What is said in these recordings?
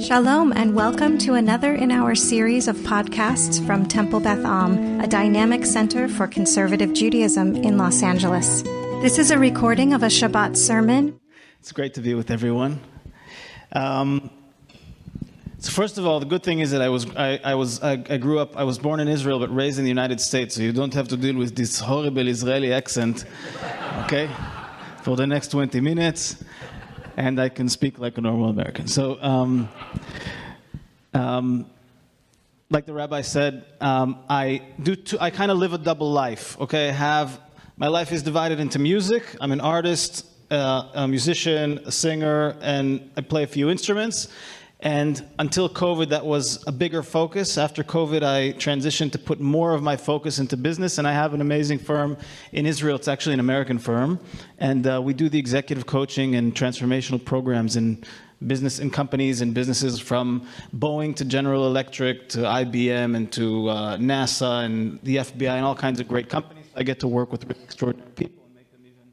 Shalom and welcome to another in our series of podcasts from Temple Beth Am, a dynamic center for conservative Judaism in Los Angeles. This is a recording of a Shabbat sermon. It's great to be with everyone. So first of all, the good thing is that I grew up, I was born in Israel but raised in the United States, so you don't have to deal with this horrible Israeli accent, okay, for the next 20 minutes. And I can speak like a normal American. So, like the rabbi said, I kind of live a double life. Okay, my life is divided into music. I'm an artist, a musician, a singer, and I play a few instruments. And until COVID, that was a bigger focus. After COVID, I transitioned to put more of my focus into business, and I have an amazing firm in Israel. It's actually an American firm, and we do the executive coaching and transformational programs in business and companies and businesses from Boeing to General Electric to IBM and to NASA and the FBI and all kinds of great companies. I get to work with really extraordinary people and make them even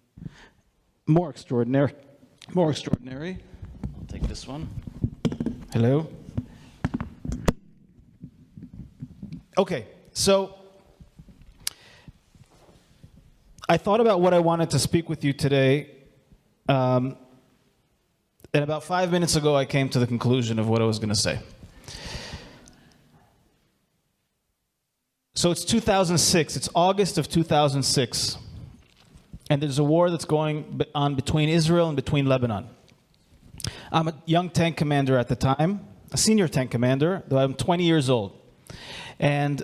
more extraordinary. I'll take this one. Hello? Okay, so I thought about what I wanted to speak with you today, and about 5 minutes ago I came to the conclusion of what I was going to say. So it's 2006, it's August of 2006, and there's a war that's going on between Israel and between Lebanon. I'm a young tank commander at the time, a senior tank commander, though I'm 20 years old. And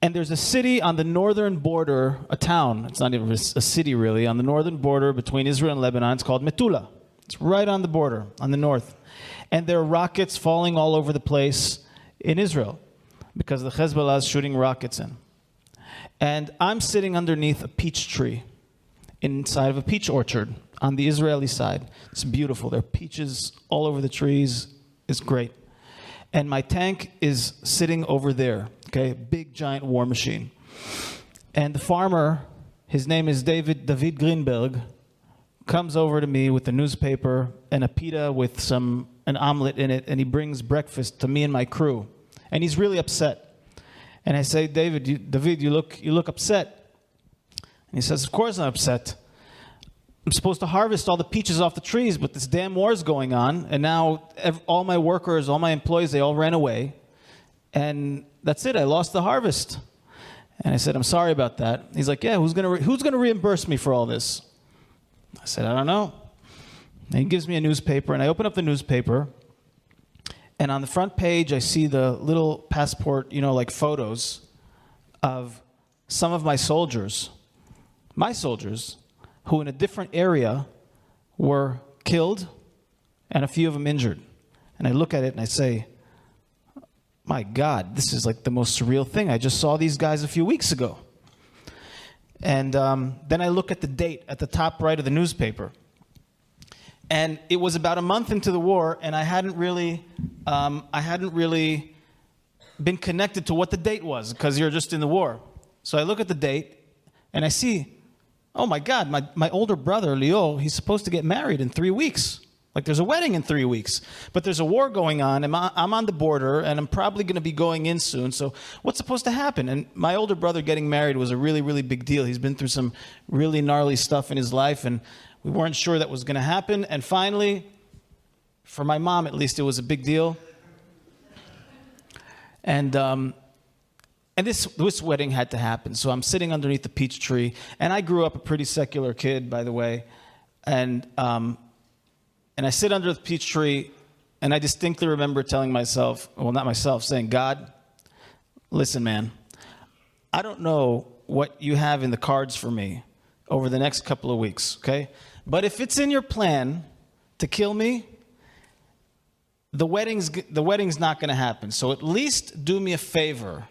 there's a city on the northern border, a town, it's not even a city really, on the northern border between Israel and Lebanon. It's called Metula. It's right on the border, on the north. And there are rockets falling all over the place in Israel because the Hezbollah is shooting rockets in. And I'm sitting underneath a peach tree inside of a peach orchard on the Israeli side. It's beautiful. There are peaches all over the trees. It's great. And my tank is sitting over there, okay, big giant war machine. And the farmer, his name is David Greenberg, comes over to me with a newspaper and a pita with an omelet in it, and he brings breakfast to me and my crew. And he's really upset. And I say, David, you look upset. And he says, of course I'm upset. I'm supposed to harvest all the peaches off the trees, but this damn war is going on, and now all my workers, all my employees, they all ran away. And that's it, I lost the harvest. And I said, I'm sorry about that. He's like, yeah, who's gonna reimburse me for all this? I said, I don't know. And he gives me a newspaper, and I open up the newspaper, and on the front page I see the little passport, like photos of some of my soldiers, who in a different area were killed and a few of them injured. And I look at it and I say, my God, this is like the most surreal thing. I just saw these guys a few weeks ago. And then I look at the date at the top right of the newspaper. And it was about a month into the war, and I hadn't really been connected to what the date was, because you're just in the war. So I look at the date and I see, oh my God, my older brother, Leo, he's supposed to get married in 3 weeks. Like there's a wedding in 3 weeks. But there's a war going on, and I'm on the border, and I'm probably going to be going in soon. So what's supposed to happen? And my older brother getting married was a really, really big deal. He's been through some really gnarly stuff in his life, and we weren't sure that was going to happen. And finally, for my mom at least, it was a big deal. And this wedding had to happen. So I'm sitting underneath the peach tree. And I grew up a pretty secular kid, by the way. And I sit under the peach tree, and I distinctly remember telling myself, well, not myself, saying, God, listen, man, I don't know what you have in the cards for me over the next couple of weeks, okay? But if it's in your plan to kill me, the wedding's not going to happen. So at least do me a favor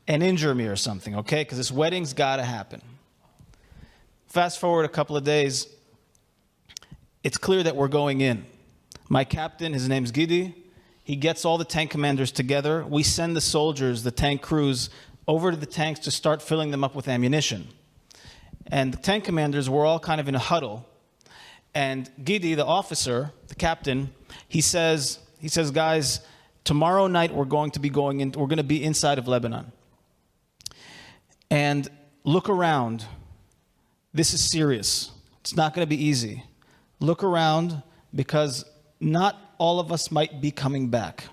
and injure me or something, okay? Because this wedding's got to happen. Fast forward a couple of days, it's clear that we're going in. My captain, his name's Gidi, he gets all the tank commanders together. We send the soldiers, the tank crews, over to the tanks to start filling them up with ammunition. And the tank commanders were all kind of in a huddle. And Gidi, the officer, the captain, he says, guys, tomorrow night we're going to be inside of Lebanon. And look around. This is serious. It's not going to be easy. Look around, because not all of us might be coming back.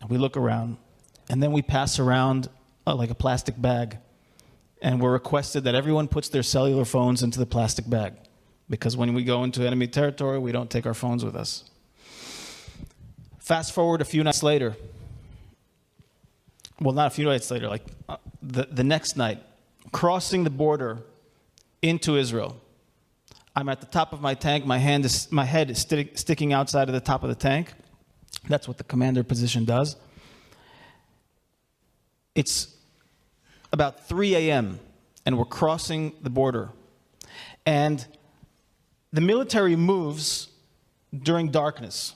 And we look around, and then we pass around like a plastic bag. And we're requested that everyone puts their cellular phones into the plastic bag, because when we go into enemy territory, we don't take our phones with us. Fast forward a few nights later. Well, not a few nights later, like the next night, crossing the border into Israel. I'm at the top of my tank. My head is sticking outside of the top of the tank. That's what the commander position does. It's about 3 a.m. and we're crossing the border. And the military moves during darkness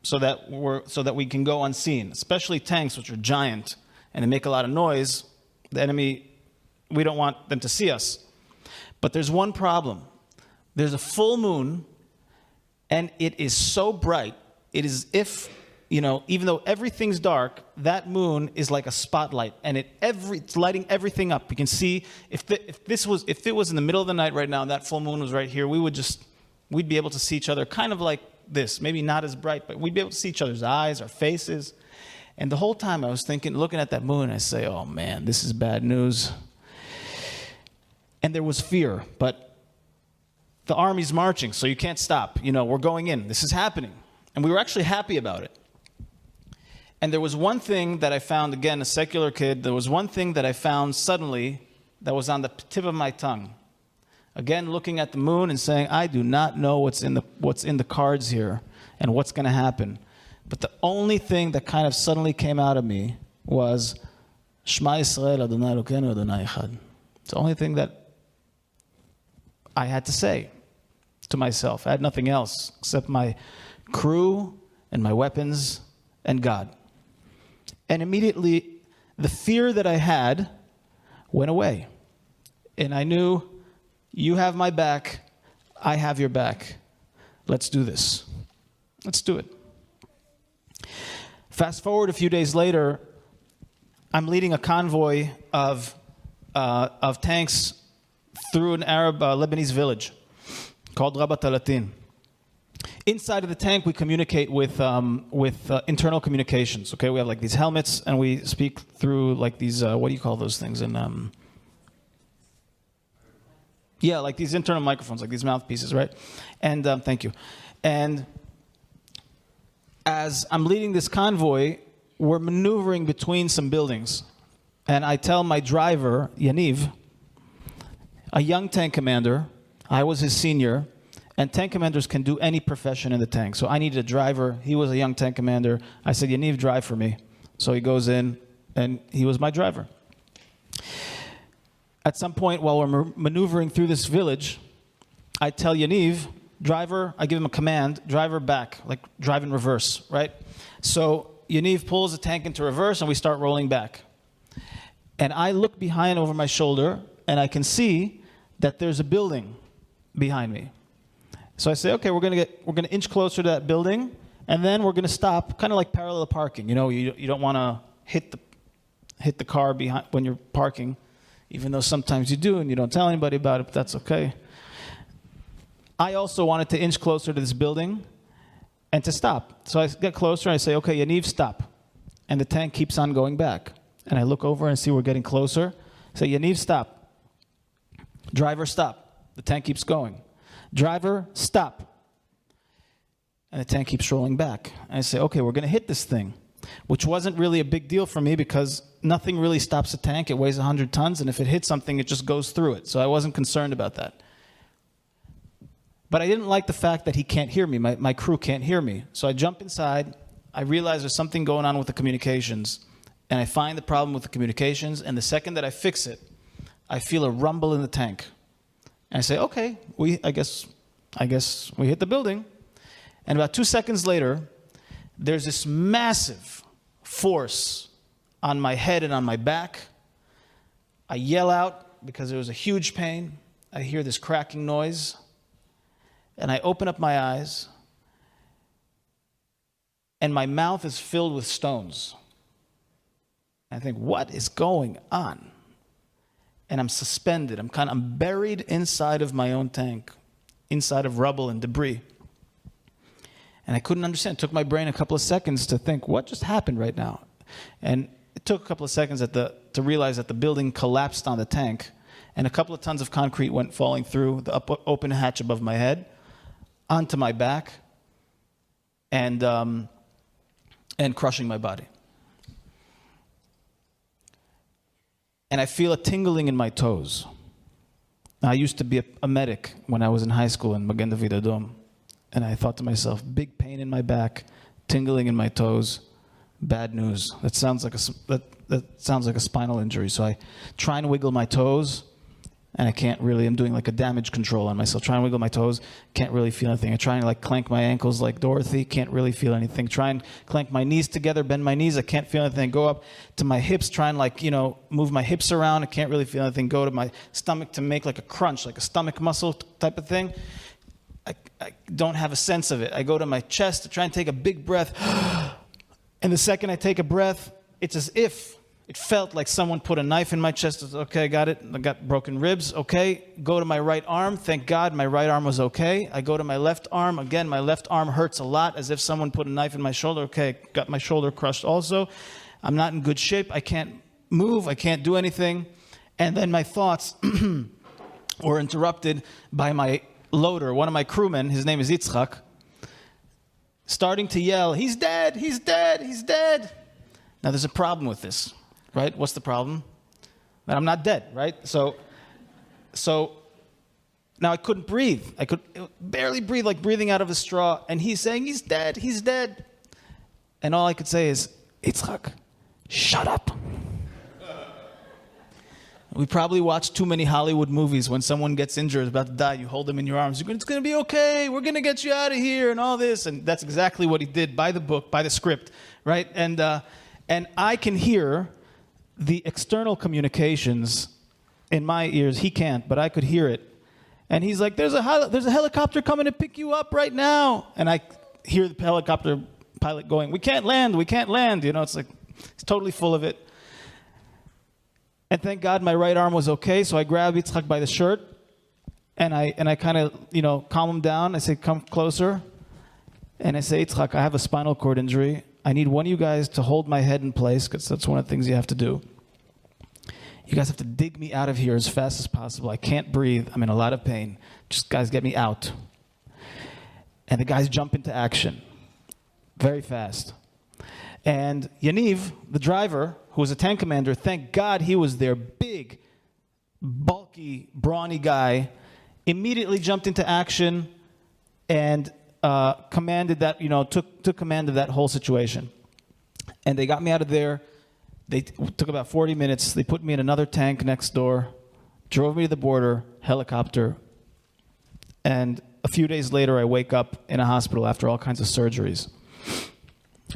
so that we can go unseen, especially tanks, which are giant and they make a lot of noise. The enemy, we don't want them to see us. But there's one problem. There's a full moon, and it is so bright. It is if, even though everything's dark, that moon is like a spotlight, and it's lighting everything up. You can see if it was in the middle of the night right now, and that full moon was right here, we'd be able to see each other kind of like this. Maybe not as bright, but we'd be able to see each other's eyes, our faces. And the whole time I was looking at that moon, I say, oh man, this is bad news. And there was fear, but the army's marching, so you can't stop. We're going in. This is happening. And we were actually happy about it. And there was one thing that I found, again, a secular kid, there was one thing that I found suddenly that was on the tip of my tongue. Again, looking at the moon and saying, I do not know what's in the cards here and what's going to happen. But the only thing that kind of suddenly came out of me was, Shema Yisrael Adonai Elokeinu Adonai Echad. It's the only thing that I had to say to myself. I had nothing else except my crew and my weapons and God. And immediately, the fear that I had went away. And I knew, you have my back, I have your back. Let's do this. Let's do it. Fast forward a few days later, I'm leading a convoy of tanks through an Arab Lebanese village called Rabat Alatin. Inside of the tank, we communicate with internal communications. Okay, we have like these helmets, and we speak through like these. What do you call those things? And like these internal microphones, like these mouthpieces, right? And thank you. And as I'm leading this convoy, we're maneuvering between some buildings, and I tell my driver, Yaniv, a young tank commander, I was his senior, and tank commanders can do any profession in the tank. So I needed a driver. He was a young tank commander. I said, Yaniv, drive for me. So he goes in, and he was my driver. At some point, while we're maneuvering through this village, I tell Yaniv, driver, I give him a command, driver back, like drive in reverse, right? So Yaniv pulls the tank into reverse, and we start rolling back. And I look behind over my shoulder, and I can see that there's a building behind me. So I say, okay, we're gonna inch closer to that building, and then we're gonna stop, kind of like parallel parking. You don't want to hit the car behind when you're parking, even though sometimes you do, and you don't tell anybody about it, but that's okay. I also wanted to inch closer to this building and to stop. So I get closer and I say, okay, Yaniv, stop. And the tank keeps on going back. And I look over and see we're getting closer. I say, Yaniv, stop. Driver, stop. The tank keeps going. Driver, stop. And the tank keeps rolling back. And I say, okay, we're going to hit this thing, which wasn't really a big deal for me because nothing really stops a tank. It weighs 100 tons, and if it hits something, it just goes through it. So I wasn't concerned about that. But I didn't like the fact that he can't hear me. My crew can't hear me. So I jump inside. I realize there's something going on with the communications. And I find the problem with the communications. And the second that I fix it, I feel a rumble in the tank. And I say, okay, I guess we hit the building. And about 2 seconds later, there's this massive force on my head and on my back. I yell out because there was a huge pain. I hear this cracking noise, and I open up my eyes, and my mouth is filled with stones. I think, what is going on? And I'm suspended. I'm buried inside of my own tank, inside of rubble and debris. And I couldn't understand. It took my brain a couple of seconds to think, what just happened right now? And it took a couple of seconds to realize that the building collapsed on the tank, and a couple of tons of concrete went falling through the open hatch above my head, onto my back, and crushing my body. And I feel a tingling in my toes. Now, I used to be a medic when I was in high school in Magen David Adom. And I thought to myself, big pain in my back, tingling in my toes, bad news. That sounds like a spinal injury. So I try and wiggle my toes, and I can't really. I'm doing like a damage control on myself. Try and wiggle my toes, can't really feel anything. I try and like clank my ankles like Dorothy, can't really feel anything. Try and clank my knees together, bend my knees, I can't feel anything. Go up to my hips, try and move my hips around, I can't really feel anything. Go to my stomach to make like a crunch, like a stomach muscle type of thing. I don't have a sense of it. I go to my chest to try and take a big breath. And the second I take a breath, it's as if it felt like someone put a knife in my chest. Okay, I got it. I got broken ribs. Okay. Go to my right arm. Thank God my right arm was okay. I go to my left arm. Again, my left arm hurts a lot, as if someone put a knife in my shoulder. Okay, got my shoulder crushed also. I'm not in good shape. I can't move. I can't do anything. And then my thoughts were interrupted by my loader, one of my crewmen, his name is Yitzchak, starting to yell, "He's dead, he's dead, he's dead." Now there's a problem with this, right? What's the problem? That I'm not dead, right? So now I couldn't breathe. I could barely breathe, like breathing out of a straw. And he's saying, "He's dead, he's dead." And all I could say is, "Yitzchak, shut up." We probably watch too many Hollywood movies. When someone gets injured, about to die, you hold them in your arms. It's going to be okay. We're going to get you out of here and all this. And that's exactly what he did by the book, by the script, right? And I can hear the external communications in my ears. He can't, but I could hear it. And he's like, there's a helicopter coming to pick you up right now. And I hear the helicopter pilot going, we can't land. You know, it's like, it's totally full of it. And thank God my right arm was okay, so I grab Yitzchak by the shirt, and I kind of, calm him down. I say, "Come closer." And I say, "Yitzchak, I have a spinal cord injury. I need one of you guys to hold my head in place, because that's one of the things you have to do. You guys have to dig me out of here as fast as possible. I can't breathe. I'm in a lot of pain. Just, guys, get me out." And the guys jump into action very fast. And Yaniv, the driver, who was a tank commander, thank God he was there, big, bulky, brawny guy, immediately jumped into action and commanded that, took command of that whole situation. And they got me out of there. They took about 40 minutes. They put me in another tank next door, drove me to the border, helicopter. And a few days later, I wake up in a hospital after all kinds of surgeries.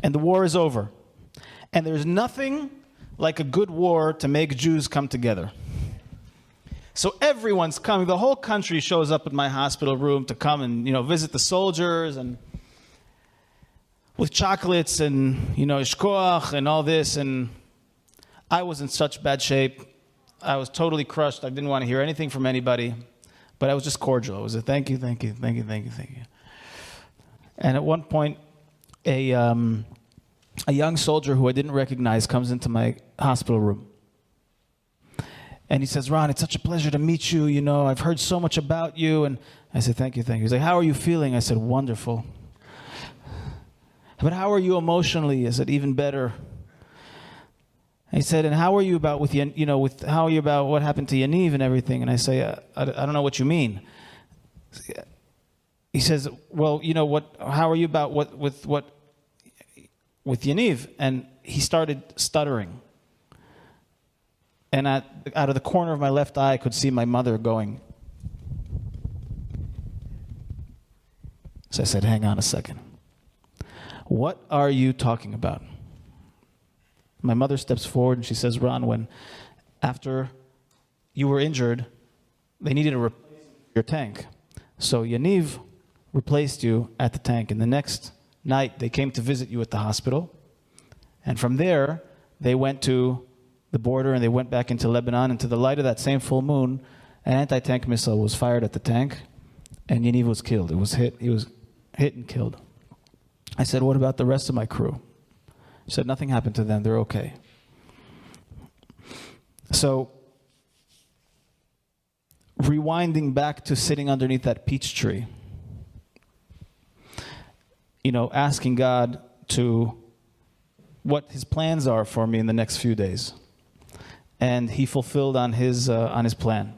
And the war is over. And there's nothing like a good war to make Jews come together. So everyone's coming. The whole country shows up at my hospital room to come and, visit the soldiers, and with chocolates and, ishkoach and all this. And I was in such bad shape. I was totally crushed. I didn't want to hear anything from anybody. But I was just cordial. I was like, thank you. And at one point, a young soldier who I didn't recognize comes into my hospital room. And he says, "Ron, it's such a pleasure to meet you. I've heard so much about you." And I said, thank you. He's like, "How are you feeling?" I said, "Wonderful." "But how are you emotionally?" I said, "Even better." He said, "And how are you about how are you about what happened to Yaniv and everything?" And I say, I don't know what you mean." He says, "Well, how are you about with Yaniv?" And he started stuttering. And out of the corner of my left eye, I could see my mother going. So I said, "Hang on a second. What are you talking about?" My mother steps forward and she says, "Ron, after you were injured, they needed a replacement your tank. So Yaniv replaced you at the tank. And the next night, they came to visit you at the hospital. And from there, they went to the border and they went back into Lebanon. And to the light of that same full moon, an anti-tank missile was fired at the tank. And Yaniv was killed. He was hit and killed. I said, what about the rest of my crew? He said, nothing happened to them. They're okay. So, rewinding back to sitting underneath that peach tree, asking God what his plans are for me in the next few days. And he fulfilled on his plan.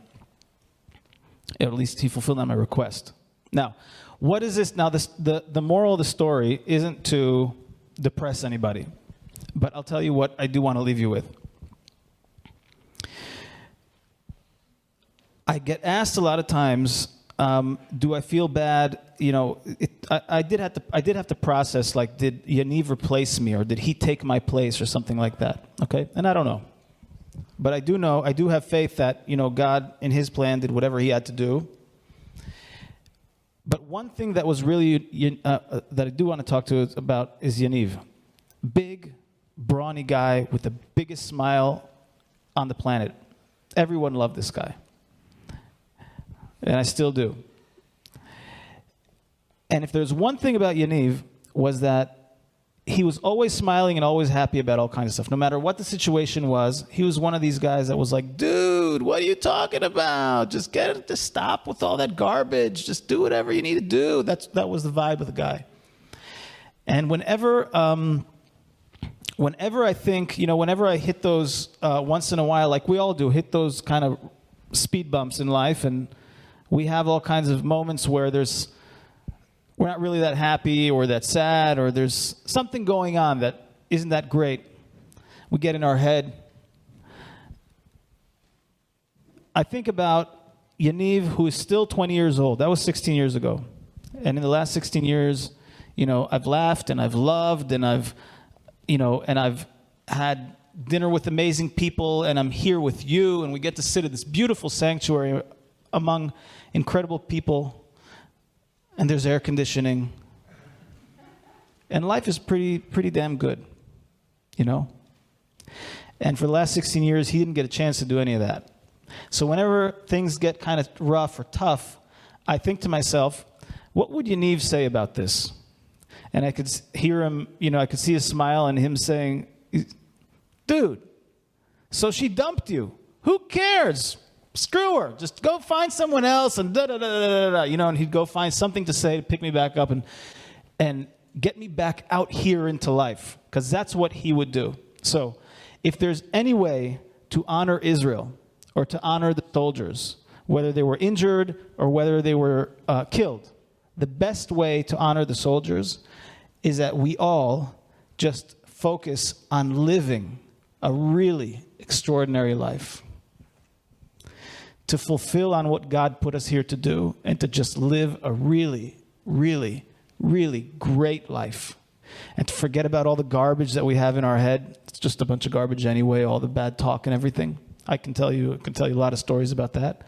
At least he fulfilled on my request. Now, what is this? Now, the moral of the story isn't to depress anybody. But I'll tell you what I do want to leave you with. I get asked a lot of times, do I feel bad? I did have to process, like, did Yaniv replace me, or did he take my place, or something like that? Okay, and I don't know, but I do have faith that God in His plan did whatever He had to do. But one thing that was really that I do want to talk to about is Yaniv, big, brawny guy with the biggest smile on the planet. Everyone loved this guy. And I still do. And if there's one thing about Yaniv, was that he was always smiling and always happy about all kinds of stuff. No matter what the situation was, he was one of these guys that was like, dude, what are you talking about? Just get it to stop with all that garbage. Just do whatever you need to do. That was the vibe of the guy. And whenever I think, whenever I hit those, once in a while, like we all do, hit those kind of speed bumps in life, and we have all kinds of moments where we're not really that happy or that sad, or there's something going on that isn't that great. We get in our head. I think about Yaniv, who is still 20 years old. That was 16 years ago. And in the last 16 years, I've laughed and I've loved and I've had dinner with amazing people, and I'm here with you, and we get to sit at this beautiful sanctuary among incredible people, and there's air conditioning, and life is pretty damn good, And for the last 16 years, he didn't get a chance to do any of that. So whenever things get kind of rough or tough, I think to myself, what would Yaniv say about this? And I could hear him, I could see his smile and him saying, dude, so she dumped you. Who cares? Screw her. Just go find someone else and da-da-da-da-da-da. And he'd go find something to say to pick me back up and get me back out here into life, because that's what he would do. So if there's any way to honor Israel or to honor the soldiers, whether they were injured or whether they were killed, the best way to honor the soldiers is that we all just focus on living a really extraordinary life, to fulfill on what God put us here to do, and to just live a really, really, really great life, and to forget about all the garbage that we have in our head. It's just a bunch of garbage anyway, all the bad talk and everything. I can tell you a lot of stories about that.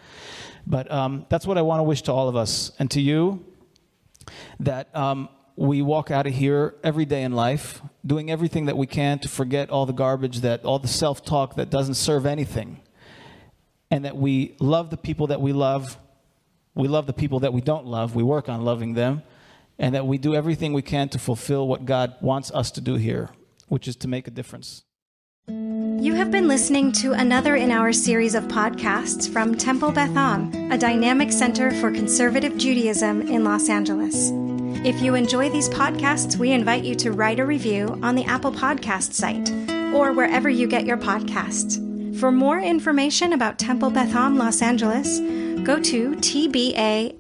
But that's what I want to wish to all of us, and to you, that we walk out of here every day in life doing everything that we can to forget all the garbage, all the self-talk that doesn't serve anything, and that we love the people that we love. We love the people that we don't love. We work on loving them, and that we do everything we can to fulfill what God wants us to do here, which is to make a difference. You have been listening to another in our series of podcasts from Temple Beth Am, a dynamic center for conservative Judaism in Los Angeles. If you enjoy these podcasts, we invite you to write a review on the Apple Podcast site or wherever you get your podcasts. For more information about Temple Beth Am Los Angeles, go to tbala.org.